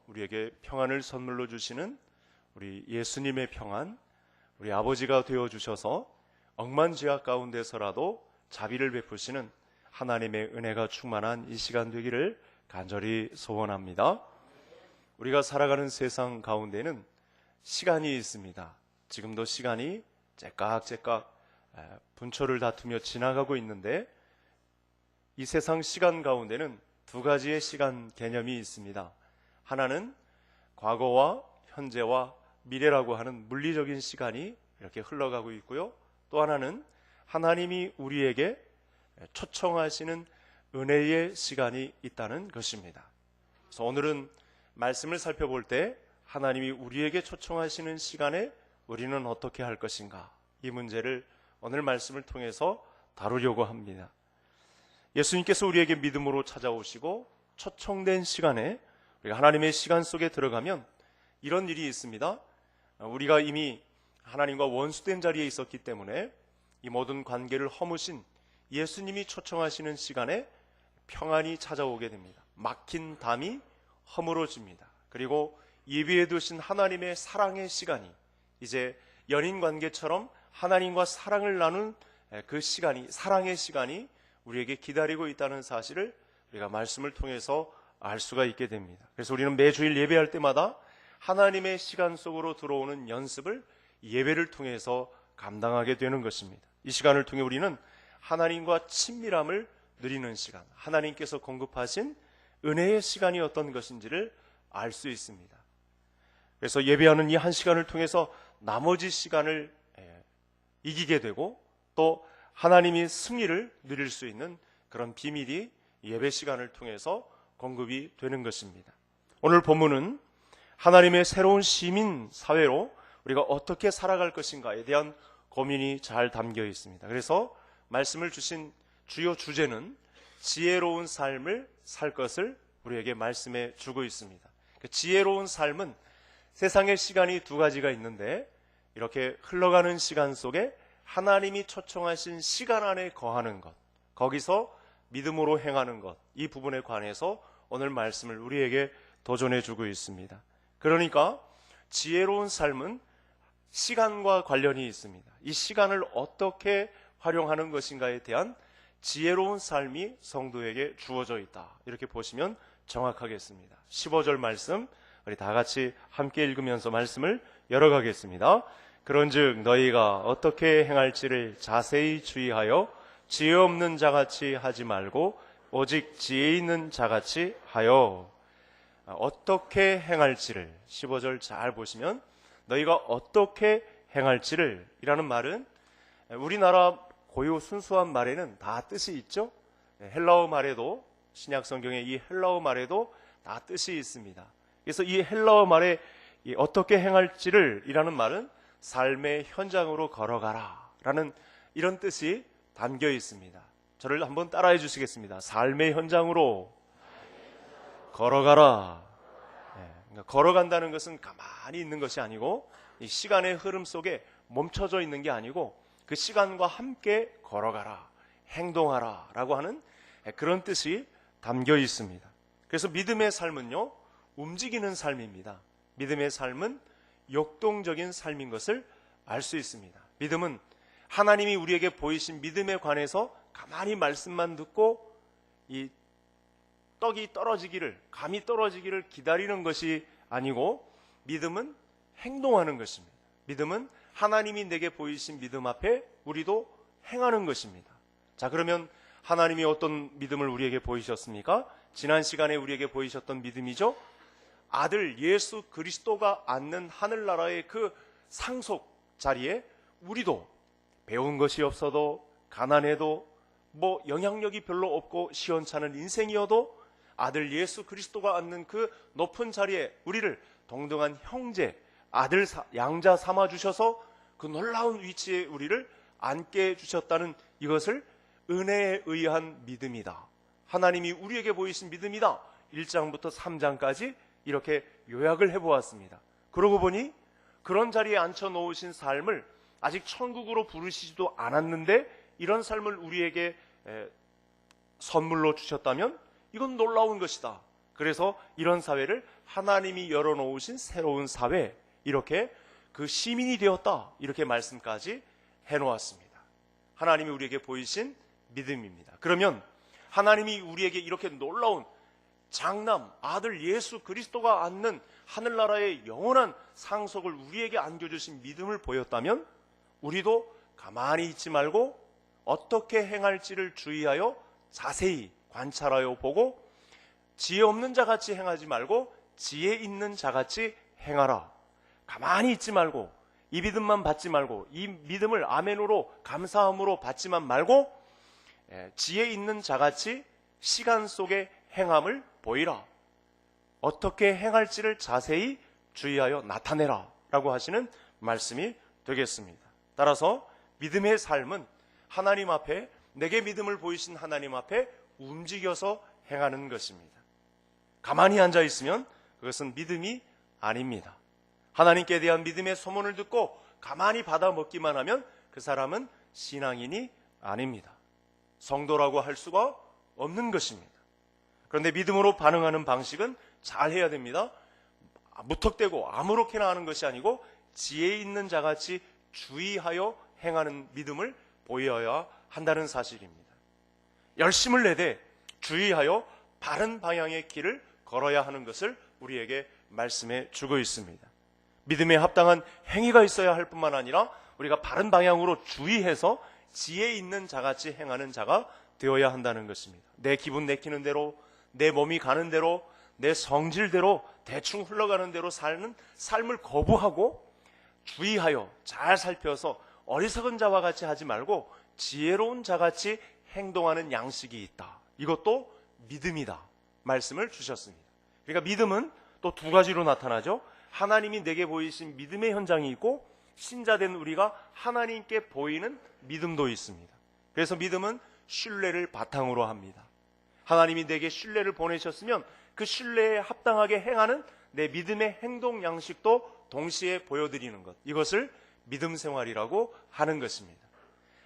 우리에게 평안을 선물로 주시는 우리 예수님의 평안, 우리 아버지가 되어주셔서 억만죄악 가운데서라도 자비를 베푸시는 하나님의 은혜가 충만한 이 시간 되기를 간절히 소원합니다. 우리가 살아가는 세상 가운데는 시간이 있습니다. 지금도 시간이 째깍째깍 분초를 다투며 지나가고 있는데, 이 세상 시간 가운데는 두 가지의 시간 개념이 있습니다. 하나는 과거와 현재와 미래라고 하는 물리적인 시간이 이렇게 흘러가고 있고요. 또 하나는 하나님이 우리에게 초청하시는 은혜의 시간이 있다는 것입니다. 그래서 오늘은 말씀을 살펴볼 때 하나님이 우리에게 초청하시는 시간에 우리는 어떻게 할 것인가, 이 문제를 오늘 말씀을 통해서 다루려고 합니다. 예수님께서 우리에게 믿음으로 찾아오시고 초청된 시간에 우리가 하나님의 시간 속에 들어가면 이런 일이 있습니다. 우리가 이미 하나님과 원수된 자리에 있었기 때문에 이 모든 관계를 허무신 예수님이 초청하시는 시간에 평안이 찾아오게 됩니다. 막힌 담이 허물어집니다. 그리고 예비해 두신 하나님의 사랑의 시간이, 이제 연인 관계처럼 하나님과 사랑을 나눈 그 시간이, 사랑의 시간이 우리에게 기다리고 있다는 사실을 우리가 말씀을 통해서 알 수가 있게 됩니다. 그래서 우리는 매주일 예배할 때마다 하나님의 시간 속으로 들어오는 연습을 예배를 통해서 감당하게 되는 것입니다. 이 시간을 통해 우리는 하나님과 친밀함을 누리는 시간, 하나님께서 공급하신 은혜의 시간이 어떤 것인지를 알 수 있습니다. 그래서 예배하는 이 한 시간을 통해서 나머지 시간을 이기게 되고, 또 하나님이 승리를 누릴 수 있는 그런 비밀이 예배 시간을 통해서 공급이 되는 것입니다. 오늘 본문은 하나님의 새로운 시민 사회로 우리가 어떻게 살아갈 것인가에 대한 고민이 잘 담겨 있습니다. 그래서 말씀을 주신 주요 주제는 지혜로운 삶을 살 것을 우리에게 말씀해 주고 있습니다. 그 지혜로운 삶은 세상의 시간이 두 가지가 있는데, 이렇게 흘러가는 시간 속에 하나님이 초청하신 시간 안에 거하는 것, 거기서 믿음으로 행하는 것, 이 부분에 관해서 오늘 말씀을 우리에게 도전해 주고 있습니다. 그러니까 지혜로운 삶은 시간과 관련이 있습니다. 이 시간을 어떻게 활용하는 것인가에 대한 지혜로운 삶이 성도에게 주어져 있다, 이렇게 보시면 정확하겠습니다. 15절 말씀 우리 다 같이 함께 읽으면서 말씀을 열어가겠습니다. 그런즉 너희가 어떻게 행할지를 자세히 주의하여 지혜 없는 자같이 하지 말고 오직 지혜 있는 자같이 하여. 어떻게 행할지를, 15절 잘 보시면 너희가 어떻게 행할지를 이라는 말은 우리나라 고유 순수한 말에는 다 뜻이 있죠. 헬라어 말에도, 신약 성경의 이 헬라어 말에도 다 뜻이 있습니다. 그래서 이 헬라어 말에 이 어떻게 행할지를 이라는 말은 삶의 현장으로 걸어가라 라는 이런 뜻이 담겨 있습니다. 저를 한번 따라해 주시겠습니다. 삶의 현장으로 걸어가라. 그러니까 걸어간다는 것은 가만히 있는 것이 아니고, 이 시간의 흐름 속에 멈춰져 있는 게 아니고 그 시간과 함께 걸어가라, 행동하라 라고 하는 그런 뜻이 담겨 있습니다. 그래서 믿음의 삶은요, 움직이는 삶입니다. 믿음의 삶은 역동적인 삶인 것을 알 수 있습니다. 믿음은 하나님이 우리에게 보이신 믿음에 관해서 가만히 말씀만 듣고 이 떡이 떨어지기를, 감이 떨어지기를 기다리는 것이 아니고, 믿음은 행동하는 것입니다. 믿음은 하나님이 내게 보이신 믿음 앞에 우리도 행하는 것입니다. 자, 그러면 하나님이 어떤 믿음을 우리에게 보이셨습니까? 지난 시간에 우리에게 보이셨던 믿음이죠. 아들 예수 그리스도가 앉는 하늘나라의 그 상속 자리에 우리도 배운 것이 없어도, 가난해도, 영향력이 별로 없고 시원찮은 인생이어도 아들 예수 그리스도가 앉는 그 높은 자리에 우리를 동등한 형제, 아들, 양자 삼아주셔서 그 놀라운 위치에 우리를 앉게 해주셨다는 이것을 은혜에 의한 믿음이다, 하나님이 우리에게 보이신 믿음이다, 1장부터 3장까지 이렇게 요약을 해보았습니다. 그러고 보니 그런 자리에 앉혀놓으신 삶을 아직 천국으로 부르시지도 않았는데 이런 삶을 우리에게 선물로 주셨다면 이건 놀라운 것이다. 그래서 이런 사회를 하나님이 열어놓으신 새로운 사회, 이렇게 그 시민이 되었다, 이렇게 말씀까지 해놓았습니다. 하나님이 우리에게 보이신 믿음입니다. 그러면 하나님이 우리에게 이렇게 놀라운 장남, 아들 예수 그리스도가 안는 하늘나라의 영원한 상속을 우리에게 안겨주신 믿음을 보였다면 우리도 가만히 있지 말고 어떻게 행할지를 주의하여 자세히 관찰하여 보고 지혜 없는 자같이 행하지 말고 지혜 있는 자같이 행하라. 가만히 있지 말고 이 믿음만 받지 말고 이 믿음을 아멘으로 감사함으로 받지만 말고 지혜 있는 자같이 시간 속에 행함을 보이라. 어떻게 행할지를 자세히 주의하여 나타내라 라고 하시는 말씀이 되겠습니다. 따라서 믿음의 삶은 하나님 앞에, 내게 믿음을 보이신 하나님 앞에 움직여서 행하는 것입니다. 가만히 앉아 있으면 그것은 믿음이 아닙니다. 하나님께 대한 믿음의 소문을 듣고 가만히 받아 먹기만 하면 그 사람은 신앙인이 아닙니다. 성도라고 할 수가 없는 것입니다. 그런데 믿음으로 반응하는 방식은 잘 해야 됩니다. 무턱대고 아무렇게나 하는 것이 아니고 지혜 있는 자같이 주의하여 행하는 믿음을 보여야 한다는 사실입니다. 열심을 내되 주의하여 바른 방향의 길을 걸어야 하는 것을 우리에게 말씀해 주고 있습니다. 믿음에 합당한 행위가 있어야 할 뿐만 아니라 우리가 바른 방향으로 주의해서 지혜 있는 자같이 행하는 자가 되어야 한다는 것입니다. 내 기분 내키는 대로, 내 몸이 가는 대로, 내 성질대로 대충 흘러가는 대로 사는 삶을 거부하고 주의하여 잘 살펴서 어리석은 자와 같이 하지 말고 지혜로운 자같이 행동하는 양식이 있다. 이것도 믿음이다 말씀을 주셨습니다. 그러니까 믿음은 또 두 가지로 나타나죠. 하나님이 내게 보이신 믿음의 현장이 있고 신자된 우리가 하나님께 보이는 믿음도 있습니다. 그래서 믿음은 신뢰를 바탕으로 합니다. 하나님이 내게 신뢰를 보내셨으면 그 신뢰에 합당하게 행하는 내 믿음의 행동 양식도 동시에 보여드리는 것, 이것을 믿음 생활이라고 하는 것입니다.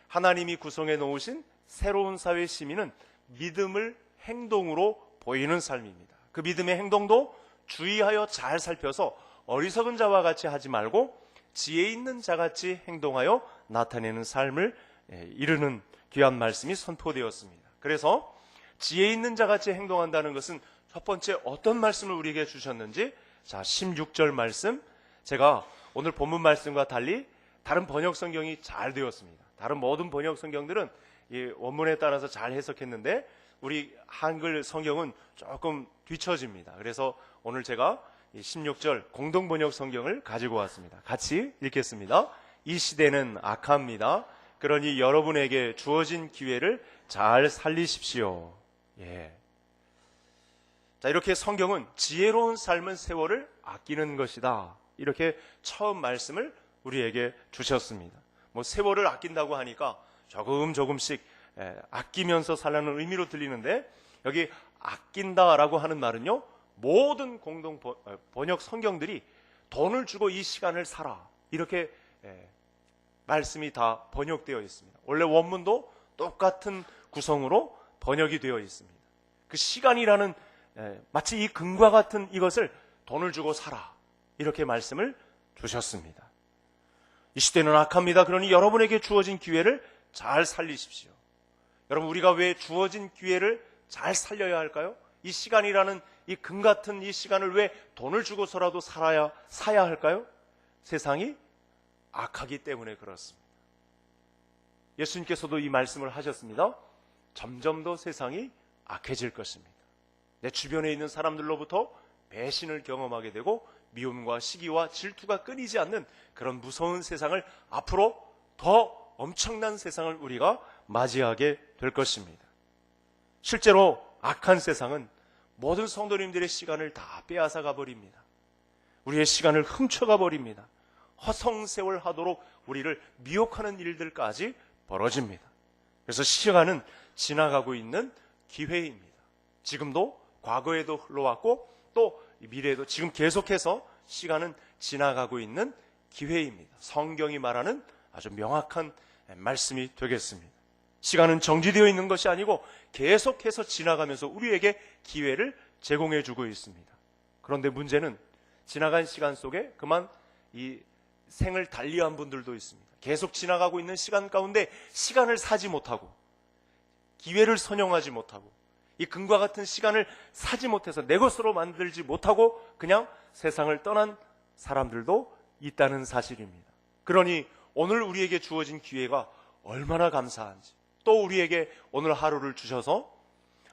하나님이 구성해 놓으신 새로운 사회 시민은 믿음을 행동으로 보이는 삶입니다. 그 믿음의 행동도 주의하여 잘 살펴서 어리석은 자와 같이 하지 말고 지혜 있는 자같이 행동하여 나타내는 삶을 이루는 귀한 말씀이 선포되었습니다. 그래서 지혜 있는 자같이 행동한다는 것은 첫 번째 어떤 말씀을 우리에게 주셨는지, 자 16절 말씀, 제가 오늘 본문 말씀과 달리 다른 번역 성경이 잘 되었습니다. 다른 모든 번역 성경들은 이 원문에 따라서 잘 해석했는데 우리 한글 성경은 조금 뒤처집니다. 그래서 오늘 제가 16절 공동 번역 성경을 가지고 왔습니다. 같이 읽겠습니다. 이 시대는 악합니다. 그러니 여러분에게 주어진 기회를 잘 살리십시오. 예. 자, 이렇게 성경은 지혜로운 삶은 세월을 아끼는 것이다, 이렇게 처음 말씀을 우리에게 주셨습니다. 뭐 세월을 아낀다고 하니까 조금씩 아끼면서 살라는 의미로 들리는데, 여기 아낀다라고 하는 말은요, 모든 공동 번역 성경들이 돈을 주고 이 시간을 살아, 이렇게 말씀이 다 번역되어 있습니다. 원래 원문도 똑같은 구성으로 번역이 되어 있습니다. 그 시간이라는 마치 이 금과 같은 이것을 돈을 주고 사라, 이렇게 말씀을 주셨습니다. 이 시대는 악합니다. 그러니 여러분에게 주어진 기회를 잘 살리십시오. 여러분, 우리가 왜 주어진 기회를 잘 살려야 할까요? 이 시간이라는 이 금 같은 이 시간을 왜 돈을 주고서라도 사야 할까요? 세상이 악하기 때문에 그렇습니다. 예수님께서도 이 말씀을 하셨습니다. 점점 더 세상이 악해질 것입니다. 내 주변에 있는 사람들로부터 배신을 경험하게 되고 미움과 시기와 질투가 끊이지 않는 그런 무서운 세상을, 앞으로 더 엄청난 세상을 우리가 맞이하게 될 것입니다. 실제로 악한 세상은 모든 성도님들의 시간을 다 빼앗아가 버립니다. 우리의 시간을 훔쳐가 버립니다. 허송세월 하도록 우리를 미혹하는 일들까지 벌어집니다. 그래서 시간은 지나가고 있는 기회입니다. 지금도 과거에도 흘러왔고 또 미래에도 지금 계속해서 시간은 지나가고 있는 기회입니다. 성경이 말하는 아주 명확한 말씀이 되겠습니다. 시간은 정지되어 있는 것이 아니고 계속해서 지나가면서 우리에게 기회를 제공해 주고 있습니다. 그런데 문제는 지나간 시간 속에 그만 이 생을 달리한 분들도 있습니다. 계속 지나가고 있는 시간 가운데 시간을 사지 못하고 기회를 선용하지 못하고 이 금과 같은 시간을 사지 못해서 내 것으로 만들지 못하고 그냥 세상을 떠난 사람들도 있다는 사실입니다. 그러니 오늘 우리에게 주어진 기회가 얼마나 감사한지, 또 우리에게 오늘 하루를 주셔서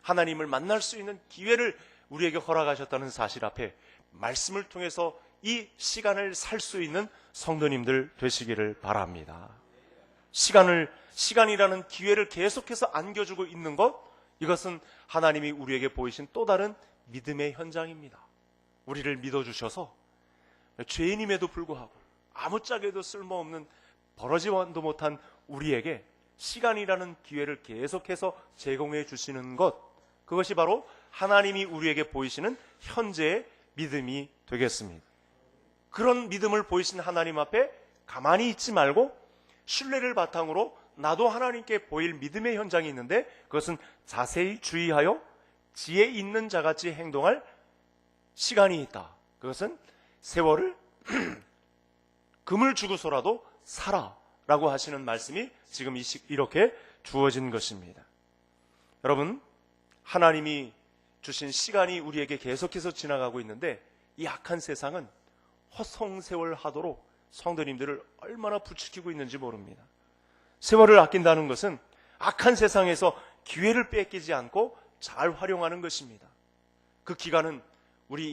하나님을 만날 수 있는 기회를 우리에게 허락하셨다는 사실 앞에 말씀을 통해서 이 시간을 살 수 있는 성도님들 되시기를 바랍니다. 시간이라는 기회를 계속해서 안겨주고 있는 것, 이것은 하나님이 우리에게 보이신 또 다른 믿음의 현장입니다. 우리를 믿어주셔서 죄인임에도 불구하고 아무짝에도 쓸모없는 버러지도 못한 우리에게 시간이라는 기회를 계속해서 제공해 주시는 것, 그것이 바로 하나님이 우리에게 보이시는 현재의 믿음이 되겠습니다. 그런 믿음을 보이신 하나님 앞에 가만히 있지 말고 신뢰를 바탕으로 나도 하나님께 보일 믿음의 현장이 있는데 그것은 자세히 주의하여 지혜 있는 자같이 행동할 시간이 있다. 그것은 세월을 금을 주고서라도 살아라고 하시는 말씀이 지금 이렇게 주어진 것입니다. 여러분, 하나님이 주신 시간이 우리에게 계속해서 지나가고 있는데 이 악한 세상은 허송세월 하도록 성도님들을 얼마나 부추기고 있는지 모릅니다. 세월을 아낀다는 것은 악한 세상에서 기회를 뺏기지 않고 잘 활용하는 것입니다. 그 기간은 우리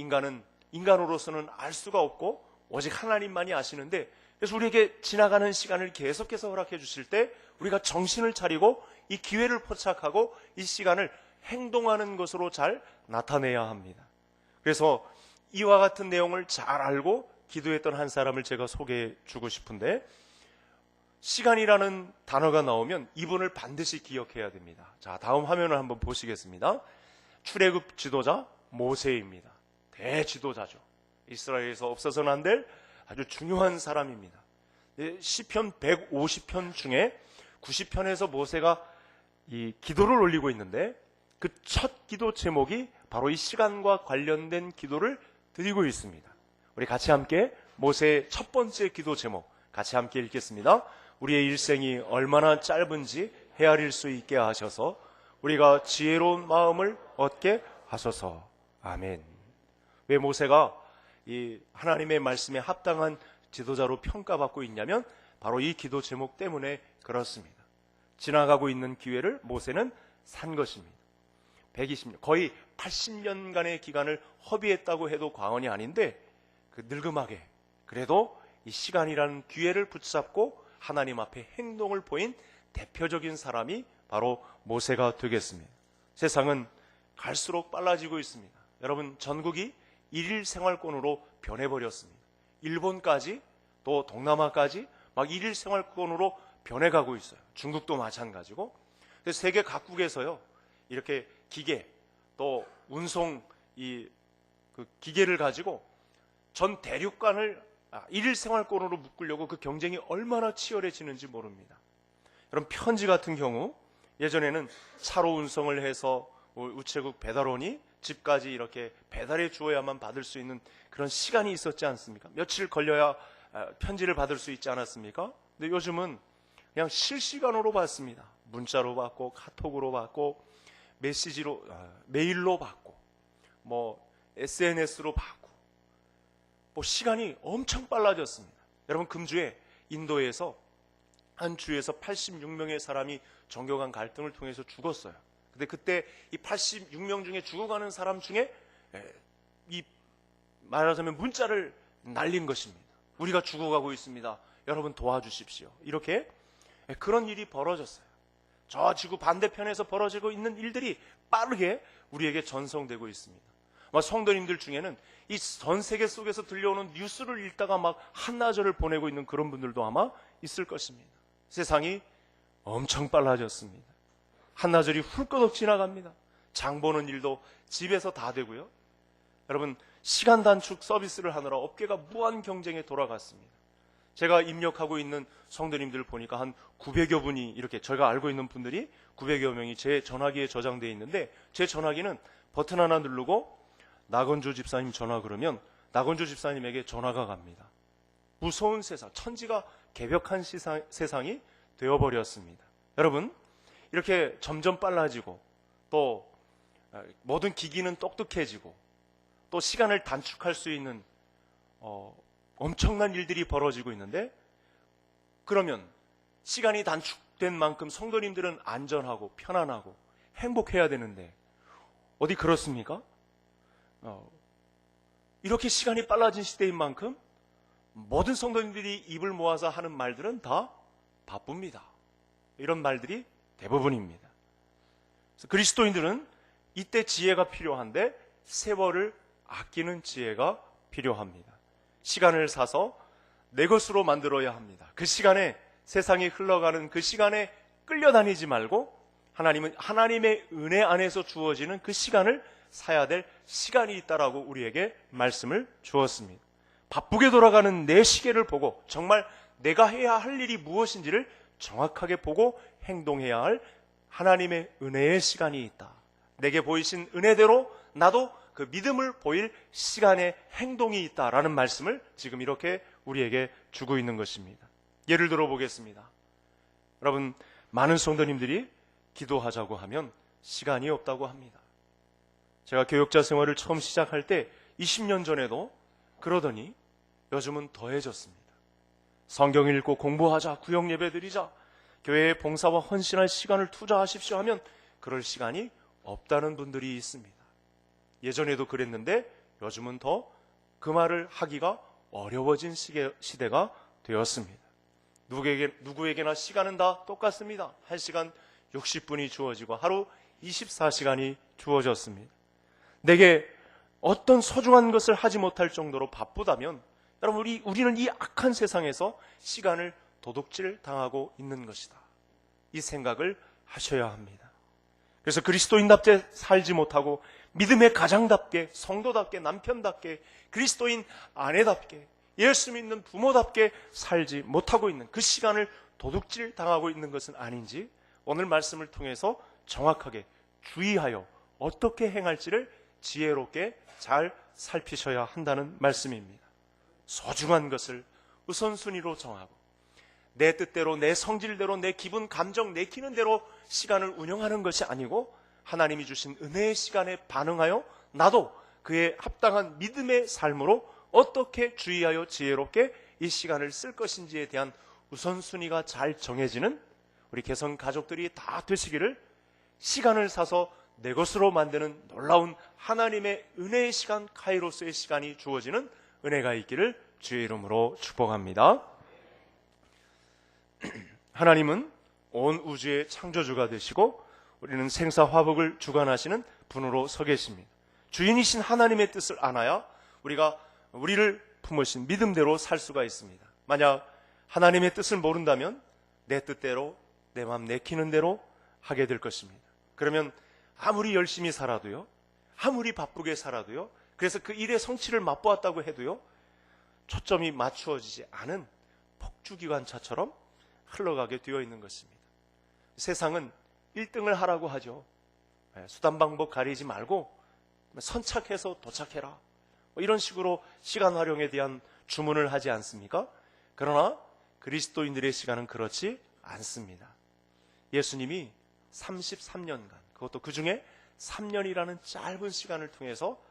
인간으로서는 알 수가 없고 오직 하나님만이 아시는데, 그래서 우리에게 지나가는 시간을 계속해서 허락해 주실 때 우리가 정신을 차리고 이 기회를 포착하고 이 시간을 행동하는 것으로 잘 나타내야 합니다. 그래서 이와 같은 내용을 잘 알고 기도했던 한 사람을 제가 소개해 주고 싶은데, 시간이라는 단어가 나오면 이분을 반드시 기억해야 됩니다. 자, 다음 화면을 한번 보시겠습니다. 출애굽 지도자 모세입니다. 대지도자죠. 이스라엘에서 없어서는 안 될 아주 중요한 사람입니다. 시편 150편 중에 90편에서 모세가 이 기도를 올리고 있는데 그 첫 기도 제목이 바로 이 시간과 관련된 기도를 드리고 있습니다. 우리 같이 함께 모세의 첫 번째 기도 제목 같이 함께 읽겠습니다. 우리의 일생이 얼마나 짧은지 헤아릴 수 있게 하셔서 우리가 지혜로운 마음을 얻게 하소서. 아멘. 왜 모세가 이 하나님의 말씀에 합당한 지도자로 평가받고 있냐면 바로 이 기도 제목 때문에 그렇습니다. 지나가고 있는 기회를 모세는 산 것입니다. 120년, 거의 80년간의 기간을 허비했다고 해도 과언이 아닌데 그 늙음하게 그래도 이 시간이라는 기회를 붙잡고 하나님 앞에 행동을 보인 대표적인 사람이 바로 모세가 되겠습니다. 세상은 갈수록 빨라지고 있습니다. 여러분, 전국이 일일 생활권으로 변해버렸습니다. 일본까지 또 동남아까지 막 일일 생활권으로 변해가고 있어요. 중국도 마찬가지고. 그래서 세계 각국에서요 이렇게 기계 또 운송 그 기계를 가지고 전 대륙간을 일일 생활권으로 묶으려고 그 경쟁이 얼마나 치열해지는지 모릅니다. 여러분, 편지 같은 경우 예전에는 차로 운송을 해서 우체국 배달원이 집까지 이렇게 배달해 주어야만 받을 수 있는 그런 시간이 있었지 않습니까? 며칠 걸려야 편지를 받을 수 있지 않았습니까? 근데 요즘은 그냥 실시간으로 받습니다. 문자로 받고 카톡으로 받고 메일로 받고 뭐 SNS로 받고 뭐 시간이 엄청 빨라졌습니다. 여러분, 금주에 인도에서 한 주에서 86명의 사람이 종교 간 갈등을 통해서 죽었어요. 근데 그때 이 86명 중에 죽어가는 사람 중에 이 말하자면 문자를 날린 것입니다. 우리가 죽어가고 있습니다. 여러분 도와주십시오. 이렇게 그런 일이 벌어졌어요. 저 지구 반대편에서 벌어지고 있는 일들이 빠르게 우리에게 전송되고 있습니다. 성도님들 중에는 이 전 세계 속에서 들려오는 뉴스를 읽다가 막 한나절을 보내고 있는 그런 분들도 아마 있을 것입니다. 세상이 엄청 빨라졌습니다. 한나절이 훌꺼덕 지나갑니다. 장 보는 일도 집에서 다 되고요. 여러분, 시간 단축 서비스를 하느라 업계가 무한 경쟁에 돌아갔습니다. 제가 입력하고 있는 성도님들 보니까 한 900여 분이 이렇게 저희가 알고 있는 분들이 900여 명이 제 전화기에 저장되어 있는데 제 전화기는 버튼 하나 누르고 나건조 집사님 전화 그러면 나건조 집사님에게 전화가 갑니다. 무서운 세상, 천지가 개벽한 세상이 되어버렸습니다. 여러분, 이렇게 점점 빨라지고 또 모든 기기는 똑똑해지고 또 시간을 단축할 수 있는 엄청난 일들이 벌어지고 있는데, 그러면 시간이 단축된 만큼 성도님들은 안전하고 편안하고 행복해야 되는데 어디 그렇습니까? 이렇게 시간이 빨라진 시대인 만큼 모든 성도님들이 입을 모아서 하는 말들은 다 바쁩니다. 이런 말들이 대부분입니다. 그래서 그리스도인들은 이때 지혜가 필요한데 세월을 아끼는 지혜가 필요합니다. 시간을 사서 내 것으로 만들어야 합니다. 그 시간에, 세상이 흘러가는 그 시간에 끌려다니지 말고 하나님은 하나님의 은혜 안에서 주어지는 그 시간을 사야 될 시간이 있다라고 우리에게 말씀을 주었습니다. 바쁘게 돌아가는 내 시계를 보고 정말 내가 해야 할 일이 무엇인지를 정확하게 보고 행동해야 할 하나님의 은혜의 시간이 있다. 내게 보이신 은혜대로 나도 그 믿음을 보일 시간의 행동이 있다라는 말씀을 지금 이렇게 우리에게 주고 있는 것입니다. 예를 들어 보겠습니다. 여러분, 많은 성도님들이 기도하자고 하면 시간이 없다고 합니다. 제가 교역자 생활을 처음 시작할 때 20년 전에도 그러더니 요즘은 더해졌습니다. 성경 읽고 공부하자, 구역 예배 드리자, 교회의 봉사와 헌신할 시간을 투자하십시오 하면 그럴 시간이 없다는 분들이 있습니다. 예전에도 그랬는데 요즘은 더 그 말을 하기가 어려워진 시대가 되었습니다. 누구에게나 시간은 다 똑같습니다. 1시간 60분이 주어지고 하루 24시간이 주어졌습니다. 내게 어떤 소중한 것을 하지 못할 정도로 바쁘다면 여러분, 우리는 이 악한 세상에서 시간을 도둑질 당하고 있는 것이다. 이 생각을 하셔야 합니다. 그래서 그리스도인답게 살지 못하고 믿음의 가장답게, 성도답게, 남편답게, 그리스도인 아내답게, 예수 믿는 부모답게 살지 못하고 있는 그 시간을 도둑질 당하고 있는 것은 아닌지 오늘 말씀을 통해서 정확하게 주의하여 어떻게 행할지를 지혜롭게 잘 살피셔야 한다는 말씀입니다. 소중한 것을 우선순위로 정하고 내 뜻대로, 내 성질대로, 내 기분, 감정 내키는 대로 시간을 운영하는 것이 아니고 하나님이 주신 은혜의 시간에 반응하여 나도 그에 합당한 믿음의 삶으로 어떻게 주의하여 지혜롭게 이 시간을 쓸 것인지에 대한 우선순위가 잘 정해지는 우리 개성 가족들이 다 되시기를, 시간을 사서 내 것으로 만드는 놀라운 하나님의 은혜의 시간, 카이로스의 시간이 주어지는 은혜가 있기를 주의 이름으로 축복합니다. 하나님은 온 우주의 창조주가 되시고 우리는 생사화복을 주관하시는 분으로 서 계십니다. 주인이신 하나님의 뜻을 안아야 우리가 우리를 품으신 믿음대로 살 수가 있습니다. 만약 하나님의 뜻을 모른다면 내 뜻대로, 내 마음 내키는 대로 하게 될 것입니다. 그러면 아무리 열심히 살아도요, 아무리 바쁘게 살아도요, 그래서 그 일의 성취를 맛보았다고 해도요, 초점이 맞추어지지 않은 폭주기관차처럼 흘러가게 되어 있는 것입니다. 세상은 1등을 하라고 하죠. 수단 방법 가리지 말고 선착해서 도착해라, 이런 식으로 시간 활용에 대한 주문을 하지 않습니까? 그러나 그리스도인들의 시간은 그렇지 않습니다. 예수님이 33년간, 그것도 그 중에 3년이라는 짧은 시간을 통해서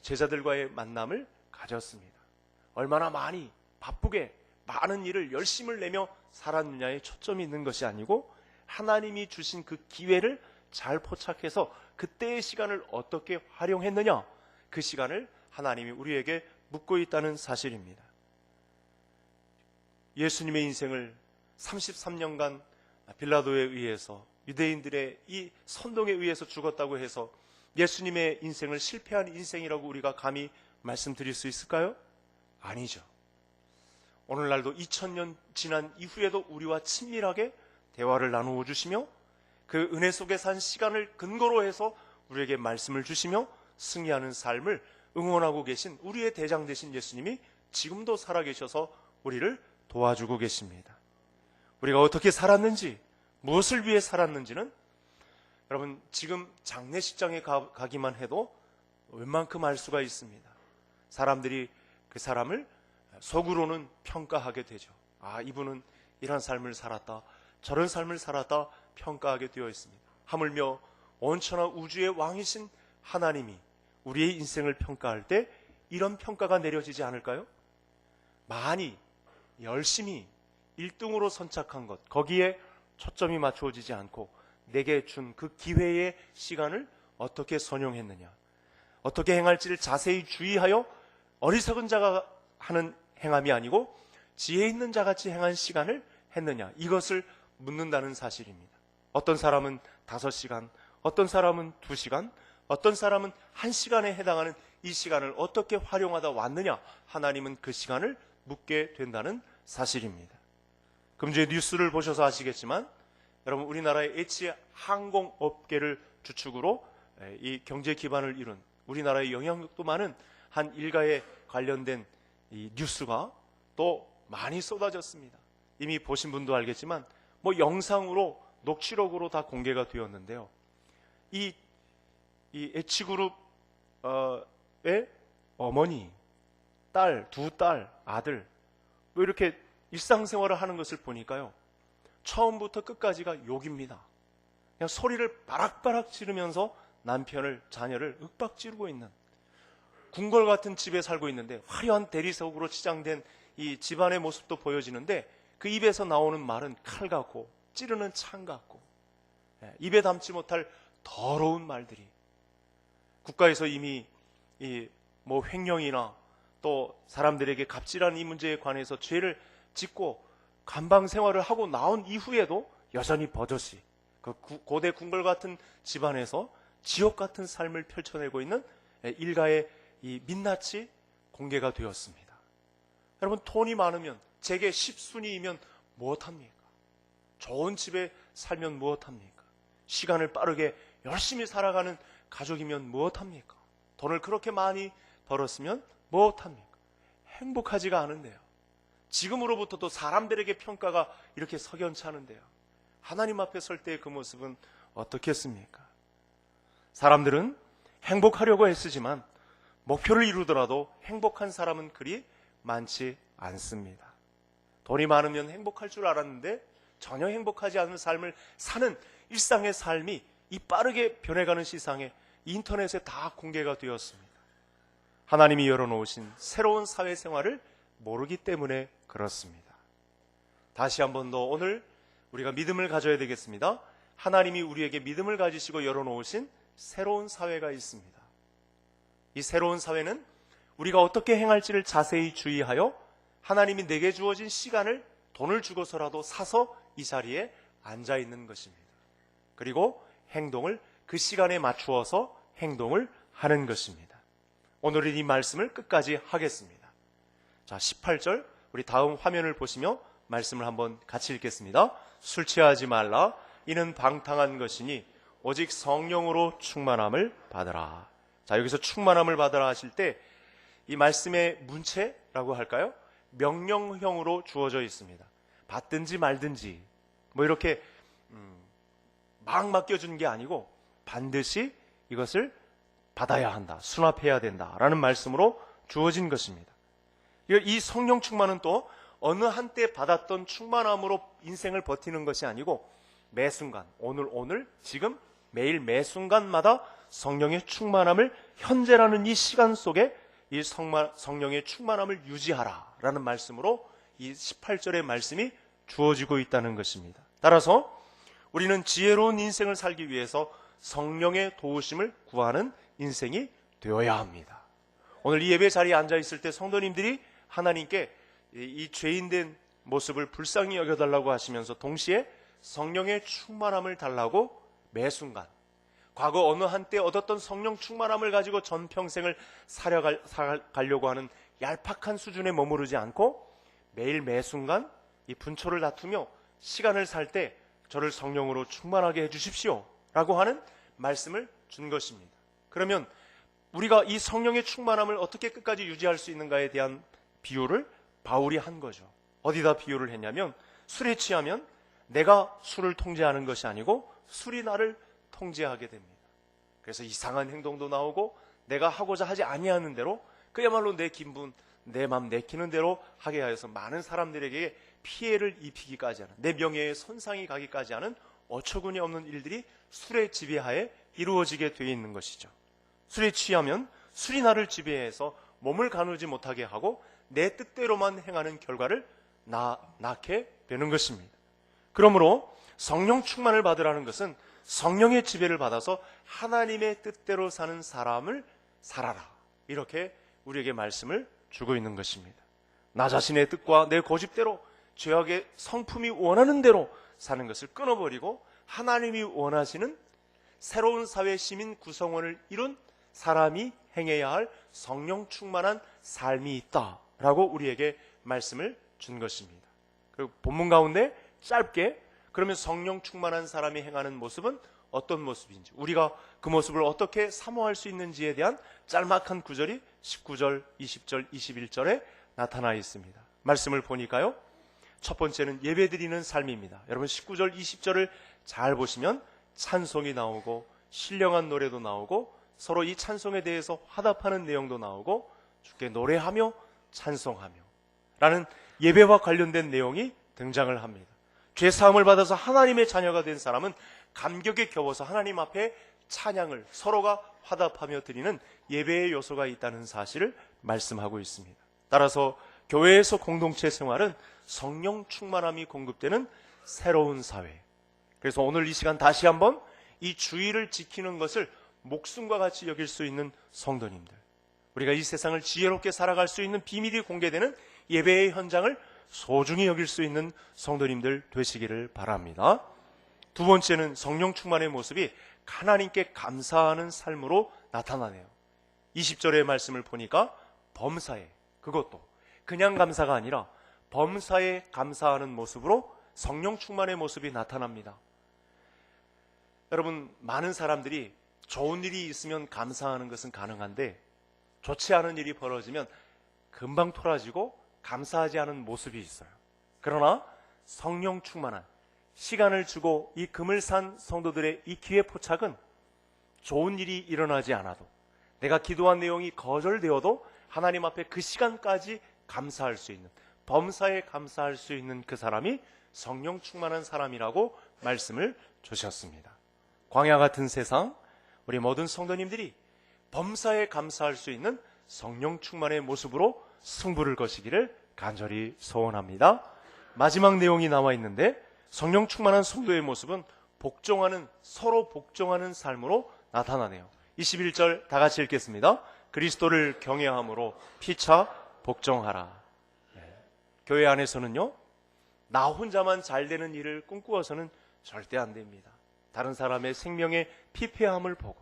제자들과의 만남을 가졌습니다. 얼마나 많이 바쁘게 많은 일을 열심을 내며 살았느냐에 초점이 있는 것이 아니고 하나님이 주신 그 기회를 잘 포착해서 그때의 시간을 어떻게 활용했느냐, 그 시간을 하나님이 우리에게 묻고 있다는 사실입니다. 예수님의 인생을 33년간 빌라도에 의해서, 유대인들의 이 선동에 의해서 죽었다고 해서 예수님의 인생을 실패한 인생이라고 우리가 감히 말씀드릴 수 있을까요? 아니죠. 오늘날도 2000년 지난 이후에도 우리와 친밀하게 대화를 나누어 주시며 그 은혜 속에 산 시간을 근거로 해서 우리에게 말씀을 주시며 승리하는 삶을 응원하고 계신 우리의 대장 되신 예수님이 지금도 살아계셔서 우리를 도와주고 계십니다. 우리가 어떻게 살았는지, 무엇을 위해 살았는지는 여러분 지금 장례식장에 가기만 해도 웬만큼 알 수가 있습니다. 사람들이 그 사람을 속으로는 평가하게 되죠. 아, 이분은 이런 삶을 살았다, 저런 삶을 살았다 평가하게 되어 있습니다. 하물며 온천하 우주의 왕이신 하나님이 우리의 인생을 평가할 때 이런 평가가 내려지지 않을까요? 많이 열심히 1등으로 선착한 것, 거기에 초점이 맞춰지지 않고 내게 준 그 기회의 시간을 어떻게 선용했느냐, 어떻게 행할지를 자세히 주의하여 어리석은 자가 하는 행함이 아니고 지혜 있는 자같이 행한 시간을 했느냐, 이것을 묻는다는 사실입니다. 어떤 사람은 5시간, 어떤 사람은 2시간, 어떤 사람은 1시간에 해당하는 이 시간을 어떻게 활용하다 왔느냐, 하나님은 그 시간을 묻게 된다는 사실입니다. 금주에 뉴스를 보셔서 아시겠지만 여러분, 우리나라의 H 항공업계를 주축으로 이 경제 기반을 이룬, 우리나라의 영향력도 많은 한 일가에 관련된 이 뉴스가 또 많이 쏟아졌습니다. 이미 보신 분도 알겠지만 영상으로 녹취록으로 다 공개가 되었는데요. 이 H그룹의 어머니, 딸, 2딸, 아들 이렇게 일상생활을 하는 것을 보니까요, 처음부터 끝까지가 욕입니다. 그냥 소리를 바락바락 지르면서 남편을, 자녀를 윽박지르고 있는, 궁궐 같은 집에 살고 있는데 화려한 대리석으로 치장된 이 집안의 모습도 보여지는데 그 입에서 나오는 말은 칼 같고 찌르는 창 같고, 입에 담지 못할 더러운 말들이, 국가에서 이미 횡령이나 또 사람들에게 갑질하는 이 문제에 관해서 죄를 짓고 감방 생활을 하고 나온 이후에도 여전히 버젓이 그 고대 궁궐 같은 집안에서 지옥 같은 삶을 펼쳐내고 있는 일가의 이 민낯이 공개가 되었습니다. 여러분, 돈이 많으면, 제게 10순위이면 무엇합니까? 좋은 집에 살면 무엇합니까? 시간을 빠르게 열심히 살아가는 가족이면 무엇합니까? 돈을 그렇게 많이 벌었으면 무엇합니까? 행복하지가 않은데요. 지금으로부터도 사람들에게 평가가 이렇게 석연치 않은데요, 하나님 앞에 설 때의 그 모습은 어떻겠습니까? 사람들은 행복하려고 애쓰지만 목표를 이루더라도 행복한 사람은 그리 많지 않습니다. 돈이 많으면 행복할 줄 알았는데 전혀 행복하지 않은 삶을 사는 일상의 삶이 이 빠르게 변해가는 시상에 인터넷에 다 공개가 되었습니다. 하나님이 열어놓으신 새로운 사회생활을 모르기 때문에 그렇습니다. 다시 한 번 더 오늘 우리가 믿음을 가져야 되겠습니다. 하나님이 우리에게 믿음을 가지시고 열어놓으신 새로운 사회가 있습니다. 이 새로운 사회는 우리가 어떻게 행할지를 자세히 주의하여 하나님이 내게 주어진 시간을 돈을 주고서라도 사서 이 자리에 앉아 있는 것입니다. 그리고 행동을 그 시간에 맞추어서 행동을 하는 것입니다. 오늘은 이 말씀을 끝까지 하겠습니다. 자, 18절 우리 다음 화면을 보시며 말씀을 한번 같이 읽겠습니다. 술 취하지 말라. 이는 방탕한 것이니 오직 성령으로 충만함을 받으라. 자, 여기서 충만함을 받으라 하실 때 이 말씀의 문체라고 할까요? 명령형으로 주어져 있습니다. 받든지 말든지 이렇게 막 맡겨주는 게 아니고 반드시 이것을 받아야 한다, 수납해야 된다라는 말씀으로 주어진 것입니다. 이 성령 충만은 또 어느 한때 받았던 충만함으로 인생을 버티는 것이 아니고 매 순간, 오늘 지금 매일 매 순간마다 성령의 충만함을 현재라는 이 시간 속에 이 성령의 충만함을 유지하라라는 말씀으로 이 18절의 말씀이 주어지고 있다는 것입니다. 따라서 우리는 지혜로운 인생을 살기 위해서 성령의 도우심을 구하는 인생이 되어야 합니다. 오늘 이 예배 자리에 앉아 있을 때 성도님들이 하나님께 이 죄인된 모습을 불쌍히 여겨달라고 하시면서 동시에 성령의 충만함을 달라고 매 순간, 과거 어느 한때 얻었던 성령 충만함을 가지고 전평생을 살아가려고 하는 얄팍한 수준에 머무르지 않고 매일 매 순간 이 분초를 다투며 시간을 살 때 저를 성령으로 충만하게 해주십시오 라고 하는 말씀을 준 것입니다. 그러면 우리가 이 성령의 충만함을 어떻게 끝까지 유지할 수 있는가에 대한 비유를 바울이 한 거죠. 어디다 비유를 했냐면, 술에 취하면 내가 술을 통제하는 것이 아니고 술이 나를 통제하게 됩니다. 그래서 이상한 행동도 나오고 내가 하고자 하지 아니하는 대로 그야말로 내 기분, 내 맘 내키는 대로 하게 하여서 많은 사람들에게 피해를 입히기까지 하는, 내 명예에 손상이 가기까지 하는 어처구니 없는 일들이 술의 지배하에 이루어지게 되어 있는 것이죠. 술에 취하면 술이 나를 지배해서 몸을 가누지 못하게 하고 내 뜻대로만 행하는 결과를 낳게 되는 것입니다. 그러므로 성령 충만을 받으라는 것은 성령의 지배를 받아서 하나님의 뜻대로 사는 사람을 살아라, 이렇게 우리에게 말씀을 주고 있는 것입니다. 나 자신의 뜻과 내 고집대로 죄악의 성품이 원하는 대로 사는 것을 끊어버리고 하나님이 원하시는 새로운 사회 시민 구성원을 이룬 사람이 행해야 할 성령 충만한 삶이 있다라고 우리에게 말씀을 준 것입니다. 그리고 본문 가운데 짧게 그러면 성령 충만한 사람이 행하는 모습은 어떤 모습인지, 우리가 그 모습을 어떻게 사모할 수 있는지에 대한 짤막한 구절이 19절, 20절, 21절에 나타나 있습니다. 말씀을 보니까요, 첫 번째는 예배드리는 삶입니다. 여러분 19절, 20절을 잘 보시면 찬송이 나오고 신령한 노래도 나오고 서로 이 찬송에 대해서 화답하는 내용도 나오고 주께 노래하며 찬송하며 라는 예배와 관련된 내용이 등장을 합니다. 죄 사함을 받아서 하나님의 자녀가 된 사람은 감격에 겨워서 하나님 앞에 찬양을 서로가 화답하며 드리는 예배의 요소가 있다는 사실을 말씀하고 있습니다. 따라서 교회에서 공동체 생활은 성령 충만함이 공급되는 새로운 사회. 그래서 오늘 이 시간 다시 한번 이 주의를 지키는 것을 목숨과 같이 여길 수 있는 성도님들, 우리가 이 세상을 지혜롭게 살아갈 수 있는 비밀이 공개되는 예배의 현장을 소중히 여길 수 있는 성도님들 되시기를 바랍니다. 두 번째는 성령 충만의 모습이 하나님께 감사하는 삶으로 나타나네요. 20절의 말씀을 보니까 범사에, 그것도 그냥 감사가 아니라 범사에 감사하는 모습으로 성령 충만의 모습이 나타납니다. 여러분, 많은 사람들이 좋은 일이 있으면 감사하는 것은 가능한데 좋지 않은 일이 벌어지면 금방 토라지고 감사하지 않은 모습이 있어요. 그러나 성령 충만한, 시간을 주고 이 금을 산 성도들의 이 기회 포착은 좋은 일이 일어나지 않아도, 내가 기도한 내용이 거절되어도 하나님 앞에 그 시간까지 감사할 수 있는, 범사에 감사할 수 있는 그 사람이 성령 충만한 사람이라고 말씀을 주셨습니다. 광야 같은 세상, 우리 모든 성도님들이 범사에 감사할 수 있는 성령 충만의 모습으로 승부를 거시기를 간절히 소원합니다. 마지막 내용이 나와 있는데 성령 충만한 성도의 모습은 복종하는, 서로 복종하는 삶으로 나타나네요. 21절 다 같이 읽겠습니다. 그리스도를 경외함으로 피차 복종하라. 교회 안에서는요, 나 혼자만 잘 되는 일을 꿈꾸어서는 절대 안 됩니다. 다른 사람의 생명의 피폐함을 보고,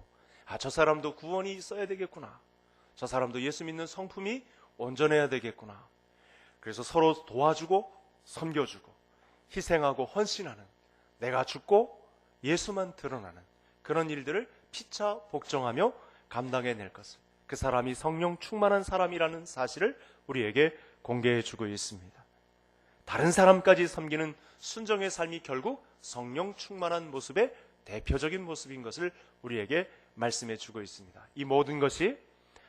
저 사람도 구원이 있어야 되겠구나, 저 사람도 예수 믿는 성품이 온전해야 되겠구나. 그래서 서로 도와주고 섬겨주고 희생하고 헌신하는, 내가 죽고 예수만 드러나는 그런 일들을 피차 복종하며 감당해낼 것을, 그 사람이 성령 충만한 사람이라는 사실을 우리에게 공개해 주고 있습니다. 다른 사람까지 섬기는 순종의 삶이 결국 성령 충만한 모습의 대표적인 모습인 것을 우리에게 말씀해 주고 있습니다. 이 모든 것이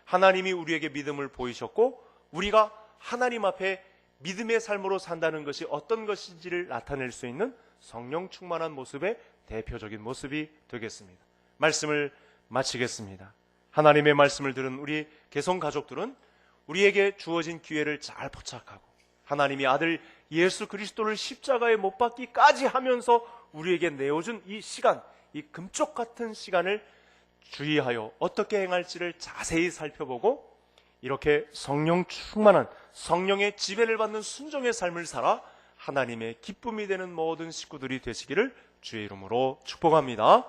하나님이 우리에게 믿음을 보이셨고 우리가 하나님 앞에 믿음의 삶으로 산다는 것이 어떤 것인지를 나타낼 수 있는 성령 충만한 모습의 대표적인 모습이 되겠습니다. 말씀을 마치겠습니다. 하나님의 말씀을 들은 우리 개성 가족들은 우리에게 주어진 기회를 잘 포착하고 하나님이 아들 예수 그리스도를 십자가에 못 박기까지 하면서 우리에게 내어준 이 시간, 이 금쪽 같은 시간을 주의하여 어떻게 행할지를 자세히 살펴보고 이렇게 성령 충만한, 성령의 지배를 받는 순종의 삶을 살아 하나님의 기쁨이 되는 모든 식구들이 되시기를 주의 이름으로 축복합니다.